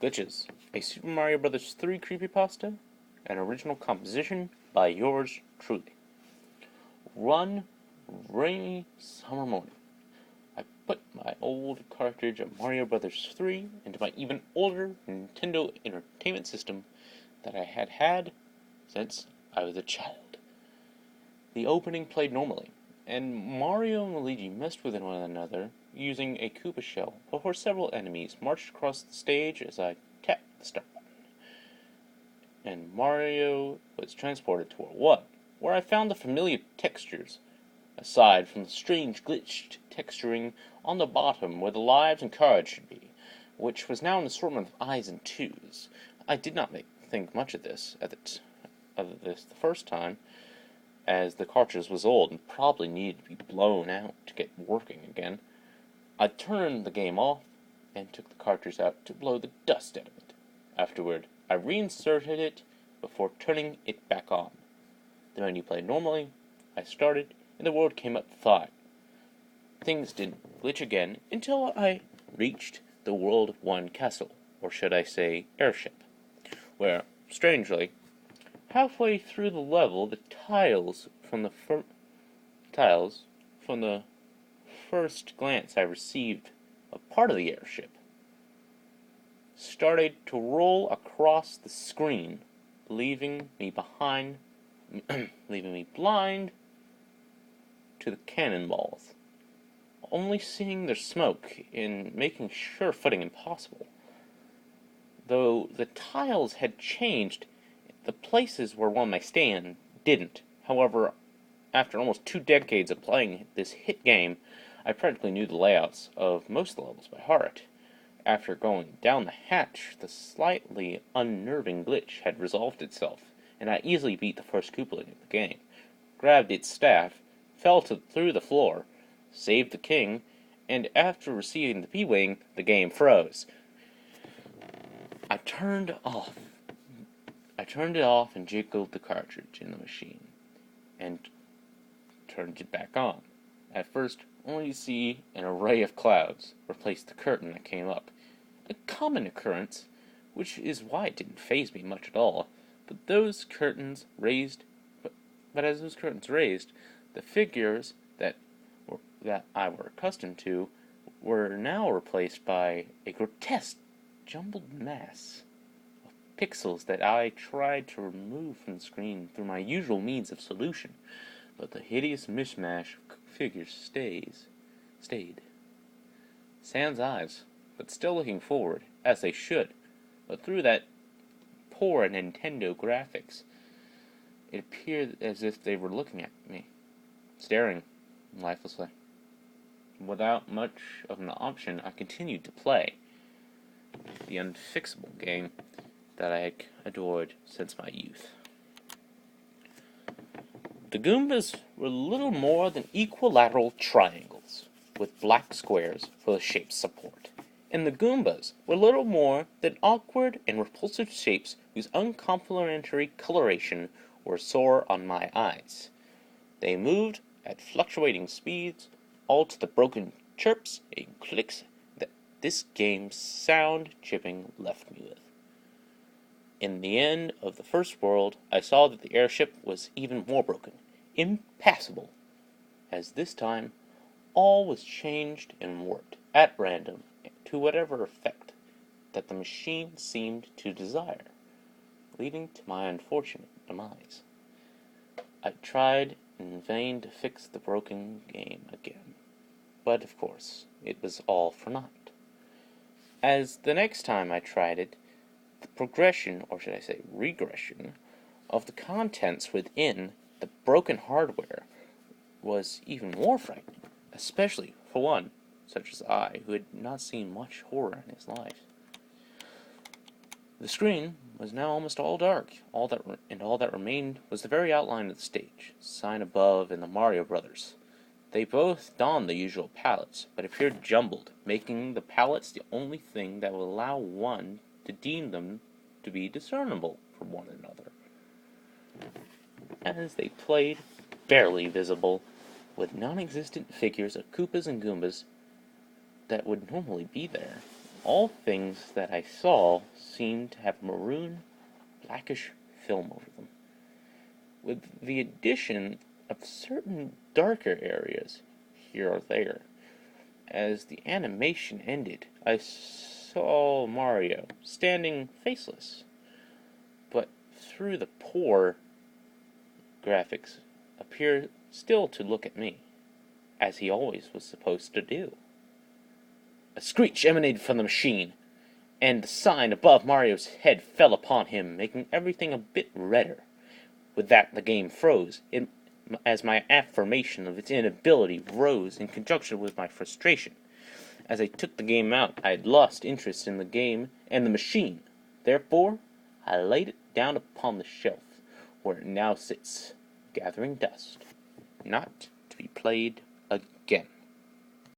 Glitches, a Super Mario Bros. 3 creepypasta, an original composition by yours truly. One rainy summer morning, I put my old cartridge of Mario Bros. 3 into my even older Nintendo Entertainment System that I had had since I was a child. The opening played normally, and Mario and Luigi messed with one another using a Koopa shell before several enemies marched across the stage as I tapped the start button. And Mario was transported to World 1, where I found the familiar textures, aside from the strange glitched texturing on the bottom where the lives and cards should be, which was now an assortment of I's and 2's. I did not think much of this the first time, as the cartridge was old and probably needed to be blown out to get working again. I turned the game off and took the cartridge out to blow the dust out of it. Afterward, I reinserted it before turning it back on. The menu played normally. I started, and the world came up fine. Things didn't glitch again until I reached the World 1 castle, or should I say airship, where, strangely, halfway through the level, the tiles from the first glance I received of part of the airship started to roll across the screen, leaving me blind to the cannonballs, only seeing their smoke in making sure footing impossible. Though the tiles had changed, the places where one may stand didn't. However, after almost 2 decades of playing this hit game, I practically knew the layouts of most of the levels by heart. After going down the hatch, the slightly unnerving glitch had resolved itself, and I easily beat the first Koopaling of the game, grabbed its staff, fell through the floor, saved the king, and after receiving the P-Wing, the game froze. I turned it off and jiggled the cartridge in the machine, and turned it back on. At first, only to see an array of clouds replace the curtain that came up. A common occurrence, which is why it didn't faze me much at all. But as those curtains raised, the figures that I were accustomed to were now replaced by a grotesque, jumbled mass of pixels that I tried to remove from the screen through my usual means of solution. But the hideous mishmash of figures stayed. Sans eyes, but still looking forward, as they should. But through that poor Nintendo graphics, it appeared as if they were looking at me, staring lifelessly. Without much of an option, I continued to play the unfixable game that I had adored since my youth. The Goombas were little more than equilateral triangles, with black squares for the shape's support. And the Goombas were little more than awkward and repulsive shapes whose uncomplimentary coloration were sore on my eyes. They moved at fluctuating speeds, all to the broken chirps and clicks that this game's sound chipping left me with. In the end of the first world, I saw that the airship was even more broken, impassable, as this time all was changed and warped at random to whatever effect that the machine seemed to desire, leading to my unfortunate demise. I tried in vain to fix the broken game again, but of course it was all for naught. As the next time I tried it, the progression, or should I say regression, of the contents within the broken hardware was even more frightening, especially for one such as I, who had not seen much horror in his life. The screen was now almost all dark. All that remained was the very outline of the stage, sign above, and the Mario Brothers. They both donned the usual palettes, but appeared jumbled, making the palettes the only thing that would allow one to deem them to be discernible from one another. As they played, barely visible, with non-existent figures of Koopas and Goombas that would normally be there, All things that I saw seemed to have maroon, blackish film over them, with the addition of certain darker areas here or there. As the animation ended, I saw Mario standing faceless, but through the poor graphics appear still to look at me, as he always was supposed to do. A screech emanated from the machine, and the sign above Mario's head fell upon him, making everything a bit redder. With that, the game froze, as my affirmation of its inability rose in conjunction with my frustration. As I took the game out, I had lost interest in the game and the machine. Therefore, I laid it down upon the shelf, where it now sits, gathering dust, not to be played